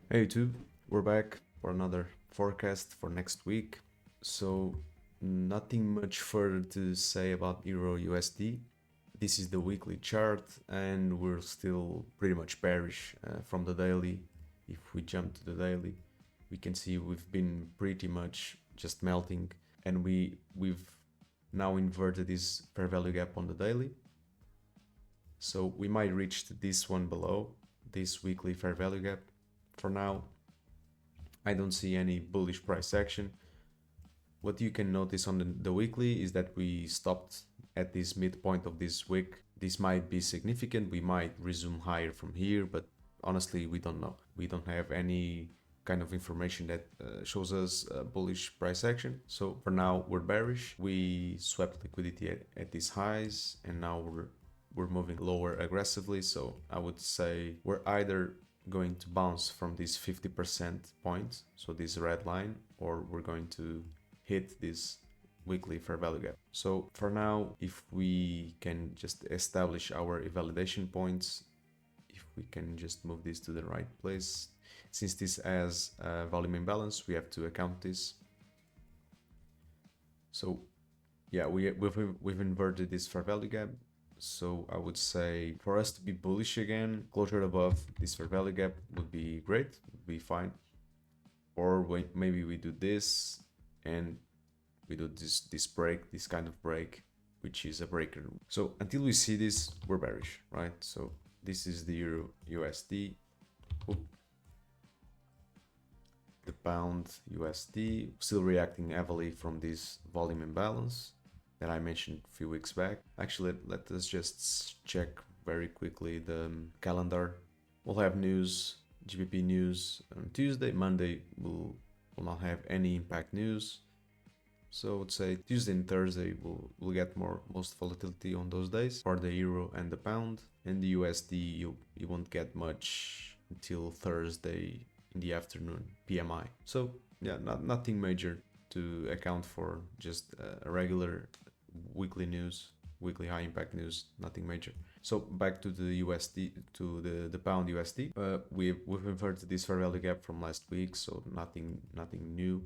Hey YouTube, we're back for another forecast for next week. So nothing much further to say about Euro USD. This is the weekly chart and we're still pretty much bearish from the daily. If we jump to the daily, we can see we've been pretty much just melting, and we've now inverted this fair value gap on the daily. So we might reach this one below, this weekly fair value gap. For now, I don't see any bullish price action. What you can notice on the weekly is that we stopped at this midpoint of this wick. This might be significant. We might resume higher from here, but honestly, we don't know. We don't have any kind of information that shows us bullish price action. So for now, we're bearish. We swept liquidity at these highs, and now we're moving lower aggressively. So I would say we're either going to bounce from this 50% point, so this red line, or we're going to hit this weekly fair value gap. So for now, if we can just establish our validation points, if we can just move this to the right place, since this has a volume imbalance, we have to account this. So yeah, we've inverted this fair value gap. So I would say for us to be bullish again, closure above this fair value gap would be great, would be fine. Or maybe we do this and we do this break, this kind of break, which is a breaker. So until we see this, we're bearish, right? So this is the Euro USD. Oop. The pound USD still reacting heavily from this volume imbalance that I mentioned a few weeks back. Actually, let us just check very quickly the calendar. We'll have news, GBP news on Tuesday. Monday will not have any impact news. So I would say Tuesday and Thursday we'll get most volatility on those days for the euro and the pound. And the USD you won't get much until Thursday in the afternoon, PMI. So yeah, nothing major to account for, just a regular weekly news, weekly high impact news, nothing major. So back to the USD, to the pound USD. We've inverted this fair value gap from last week, so nothing new.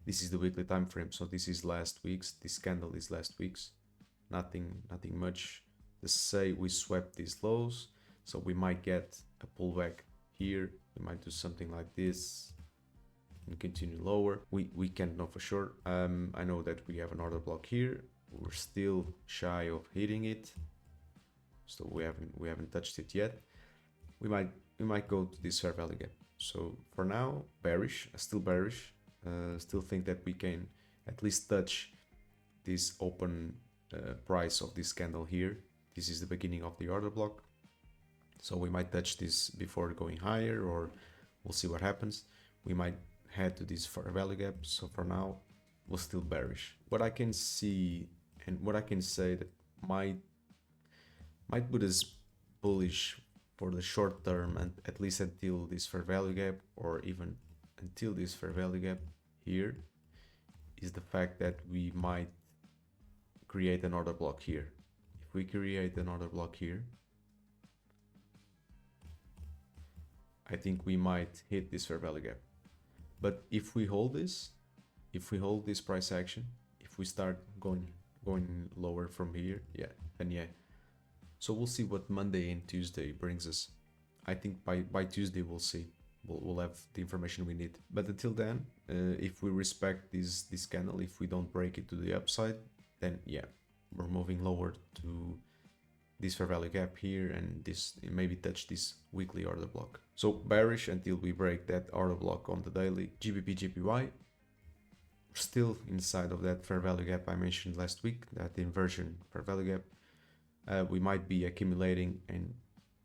This is the weekly time frame, so this is last week's. This candle is last week's. Nothing much to say. We swept these lows, so we might get a pullback here. We might do something like this and continue lower. We can't know for sure. I know that we have an order block here. We're still shy of hitting it, so we haven't touched it yet. We might go to this fair value gap. So for now, bearish, still bearish. Still think that we can at least touch this open price of this candle here. This is the beginning of the order block, so we might touch this before going higher, or we'll see what happens. We might head to this fair value gap. So for now, we're still bearish. What I can see and what I can say that might put us bullish for the short term, and at least until this fair value gap, or even until this fair value gap here, is the fact that we might create an order block here. If we create an order block here, I think we might hit this fair value gap. But if we hold this price action, if we start going lower from here, then yeah. So we'll see what Monday and Tuesday brings us. I think by Tuesday we'll see. We'll have the information we need. But until then, if we respect this candle, if we don't break it to the upside, then yeah, we're moving lower to this fair value gap here, and this maybe touch this weekly order block. So bearish until we break that order block on the daily. GBP JPY still inside of that fair value gap I mentioned last week, that inversion fair value gap. We might be accumulating and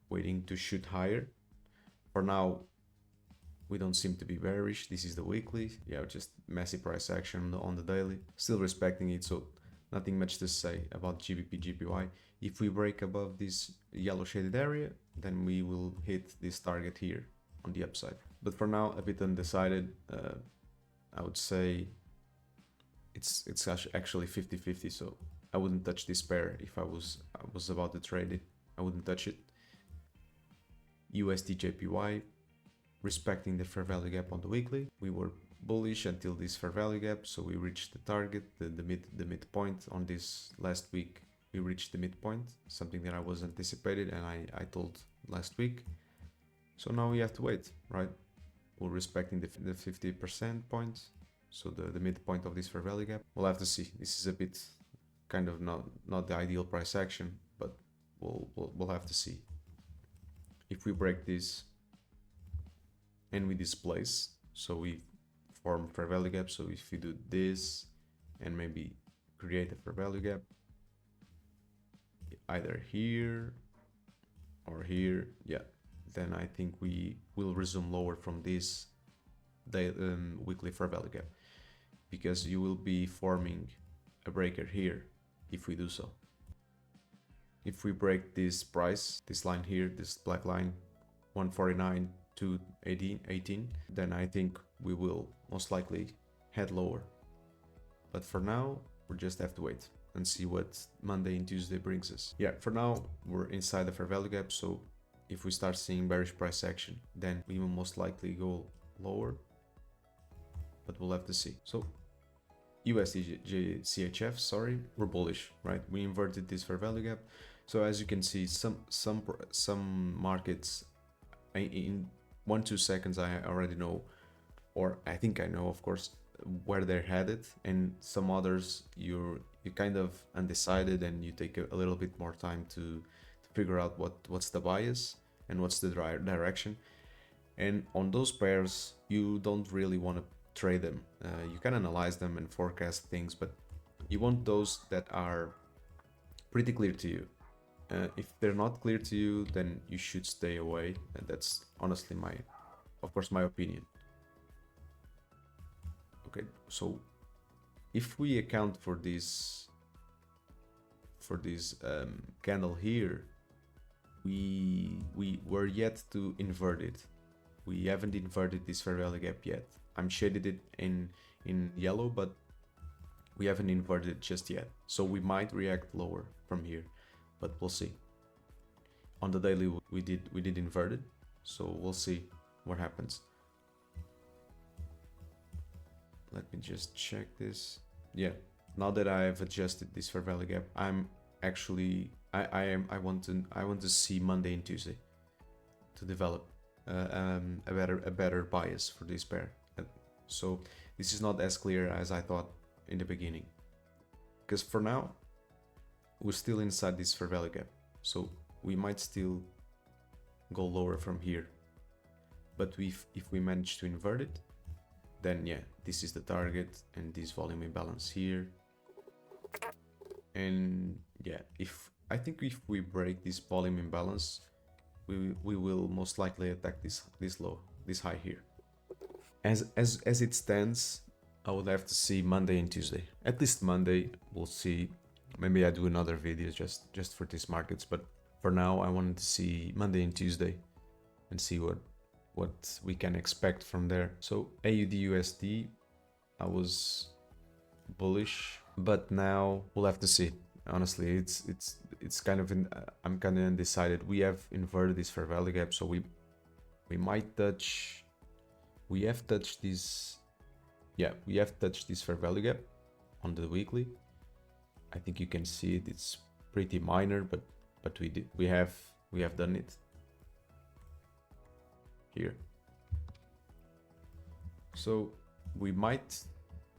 waiting to shoot higher. For now, we don't seem to be bearish. This is the weekly. Yeah, just massive price action on the daily. Still respecting it, so nothing much to say about GBP JPY. If we break above this yellow shaded area, then we will hit this target here on the upside. But for now, a bit undecided. I would say it's actually 50-50, so I wouldn't touch this pair. If I was about to trade it, I wouldn't touch it. USD JPY, respecting the fair value gap on the weekly. We were bullish until this fair value gap, so we reached the target, the midpoint on this last week. We reached the midpoint, something that I was anticipated and I told last week. So now we have to wait, right? We're respecting the 50% point, so the midpoint of this fair value gap. We'll have to see. This is a bit kind of not the ideal price action, but we'll have to see. If we break this and we displace, so we form fair value gap. So if we do this and maybe create a fair value gap, either here or here, yeah, then I think we will resume lower from this weekly fair value gap, because you will be forming a breaker here if we do so. If we break this price, this line here, this black line, 149 to 18, then I think we will most likely head lower. But for now, we just have to wait and see what Monday and Tuesday brings us. Yeah, for now, we're inside the fair value gap, so if we start seeing bearish price action, then we will most likely go lower, but we'll have to see. So USD CHF, sorry, we're bullish, right? We inverted this fair value gap. So as you can see, some markets in 1-2 seconds I already know, or I think I know, of course, where they're headed, and some others you're kind of undecided and you take a little bit more time to figure out what's the bias and what's the direction. And on those pairs, you don't really want to trade them. You can analyze them and forecast things, but you want those that are pretty clear to you. If they're not clear to you, then you should stay away. And that's honestly of course, my opinion. Okay, so if we account for this candle here, we were yet to invert it. We haven't inverted this fair value gap yet. I'm shaded it in yellow, but we haven't inverted it just yet. So we might react lower from here, but we'll see. On the daily, we did invert it, so we'll see what happens. Let me just check this. Yeah, now that I have adjusted this fair value gap, I'm actually I want to see Monday and Tuesday to develop a better bias for this pair. So this is not as clear as I thought in the beginning, because for now we're still inside this fair value gap, so we might still go lower from here. But if we manage to invert it, then yeah, this is the target and this volume imbalance here. And yeah, I think if we break this volume imbalance, we will most likely attack this low, this high here. As it stands, I would have to see Monday and Tuesday. At least Monday, we'll see. Maybe I do another video just for these markets, but for now I wanted to see Monday and Tuesday and see what we can expect from there. So AUD USD, I was bullish, but now we'll have to see. Honestly, it's kind of I'm kind of undecided. We have inverted this fair value gap, so we might touch. We have touched this. Yeah, we have touched this fair value gap on the weekly. I think you can see it. It's pretty minor, but we have done it here. So we might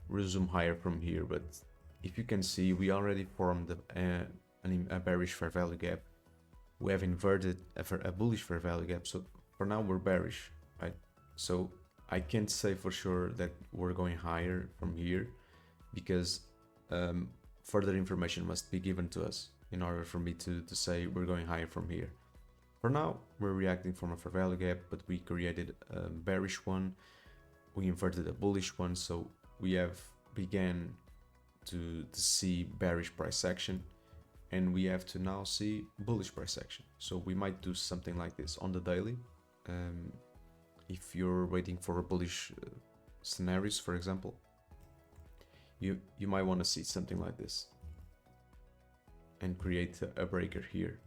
resume higher from here, but if you can see, we already formed a bearish fair value gap. We have inverted a bullish fair value gap. So for now we're bearish, right? So I can't say for sure that we're going higher from here, because further information must be given to us in order for me to say we're going higher from here. For now, we're reacting from a fair value gap, but we created a bearish one. We inverted a bullish one, so we have began to see bearish price action, and we have to now see bullish price action. So we might do something like this on the daily. If you're waiting for bullish scenarios, for example, you might want to see something like this and create a breaker here.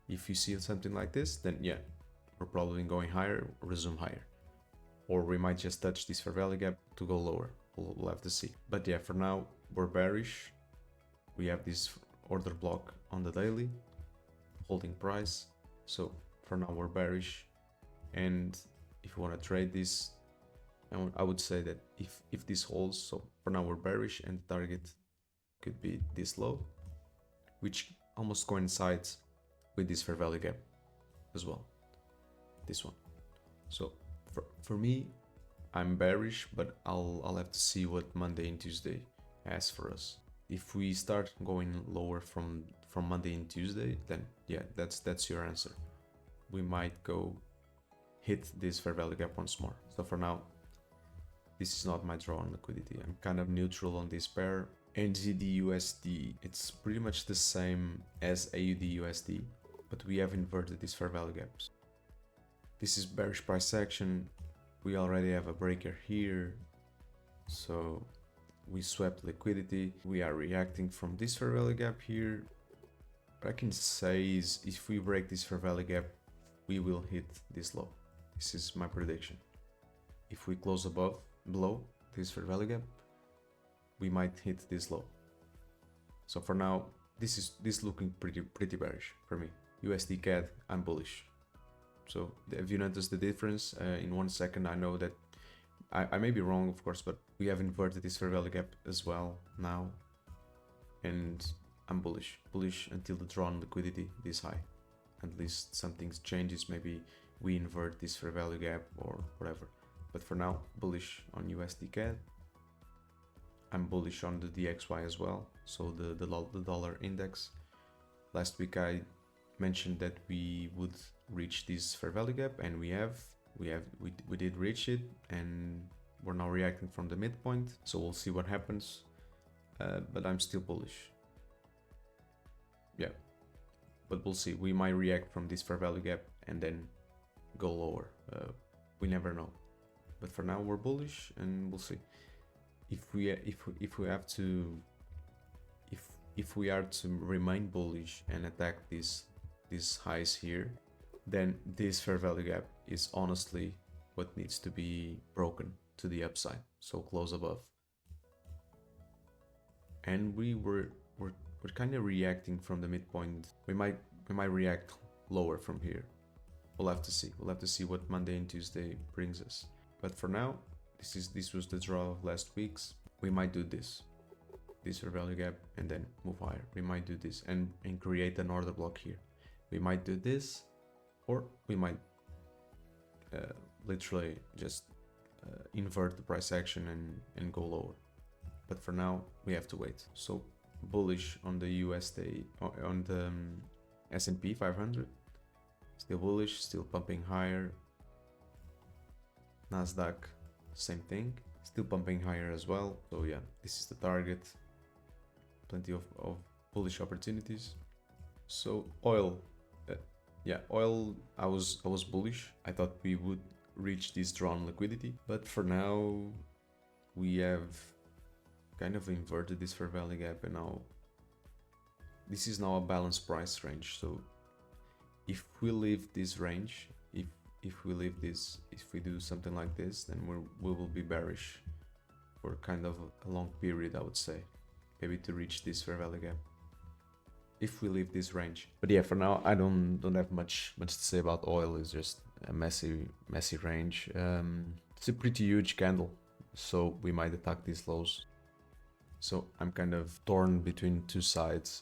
If you see something like this, then yeah, we're probably going higher, resume higher. Or we might just touch this fair value gap to go lower. We'll have to see. But yeah, for now, we're bearish. We have this order block on the daily, holding price. So for now, we're bearish. And if you want to trade this, I would say that if this holds, so for now we're bearish and the target could be this low, which almost coincides with this fair value gap as well, this one. So for me, I'm bearish, but I'll have to see what Monday and Tuesday has for us. If we start going lower from Monday and Tuesday, then yeah, that's your answer. We might go hit this fair value gap once more. So for now, this is not my draw on liquidity. I'm kind of neutral on this pair. NZD/USD, it's pretty much the same as AUD/USD, but we have inverted these fair value gaps. This is bearish price action. We already have a breaker here, so we swept liquidity. We are reacting from this fair value gap here. What I can say is if we break this fair value gap, we will hit this low. This is my prediction. If we close below this fair value gap, we might hit this low. So for now, this is looking pretty bearish for me. USD CAD, I'm bullish. So have you noticed the difference? In 1 second, I know that I may be wrong, of course, but we have inverted this fair value gap as well now, and I'm bullish until the drawn liquidity this high. At least something changes, maybe we invert this fair value gap or whatever. But for now, bullish on USD CAD. I'm bullish on the DXY as well, so the dollar index. Last week I mentioned that we would reach this fair value gap, and we did reach it, and we're now reacting from the midpoint, so we'll see what happens. But I'm still bullish. Yeah, but we'll see. We might react from this fair value gap and then go lower. We never know. But for now, we're bullish, and we'll see. If we are to remain bullish and attack these highs here, then this fair value gap is honestly what needs to be broken to the upside, so close above. And we're kind of reacting from the midpoint. We might react lower from here. We'll have to see. We'll have to see what Monday and Tuesday brings us. But for now, this was the draw of last week's. We might do this fair value gap and then move higher. We might do this and create an order block here. We might do this, or we might literally just invert the price action and go lower. But for now, we have to wait. So bullish on the USD, on the S&P 500. Still bullish, still pumping higher. Nasdaq, same thing, still pumping higher as well. So yeah, this is the target. Plenty of bullish opportunities. So oil, oil, I was bullish. I thought we would reach this drawn liquidity, but for now we have kind of inverted this fair value gap, and now this is now a balanced price range. So if we leave this range, if we do something like this, then we will be bearish for kind of a long period, I would say, maybe to reach this fair value gap if we leave this range. But yeah, for now I don't have much to say about oil. It's just a messy range. It's a pretty huge candle, so we might attack these lows. So I'm kind of torn between two sides.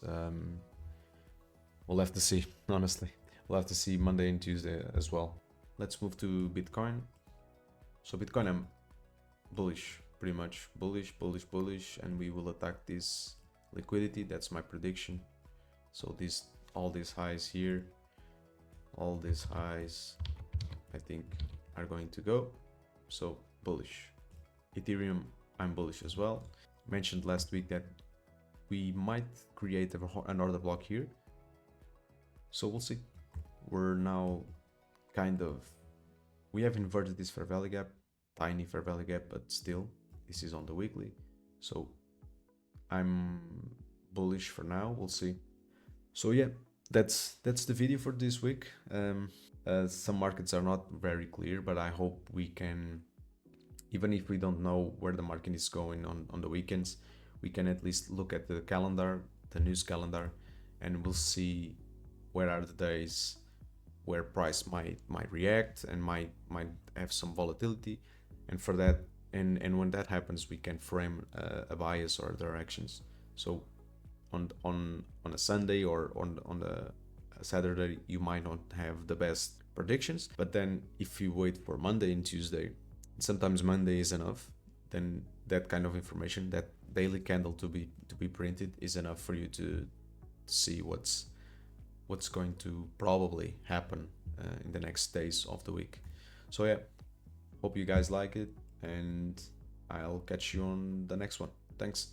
We'll have to see, honestly. We'll have to see Monday and Tuesday as well. Let's move to Bitcoin. So Bitcoin, I'm bullish, pretty much bullish, and we will attack this liquidity. That's my prediction. So all these highs here, all these highs, I think are going to go. So bullish. Ethereum, I'm bullish as well. Mentioned last week that we might create an order block here. So we'll see. We're now we have inverted this fair value gap, tiny fair value gap, but still, this is on the weekly. So I'm bullish for now, we'll see. So yeah, that's the video for this week. Some markets are not very clear, but I hope we can, even if we don't know where the market is going on the weekends, we can at least look at the calendar, the news calendar, and we'll see where are the days where price might react and might have some volatility, and for that, and when that happens, we can frame a bias or directions. So on a Sunday or on the Saturday, you might not have the best predictions, but then if you wait for Monday and Tuesday, sometimes Monday is enough, then that kind of information, that daily candle to be printed, is enough for you to see what's going to probably happen in the next days of the week. So yeah, hope you guys like it, and I'll catch you on the next one. Thanks.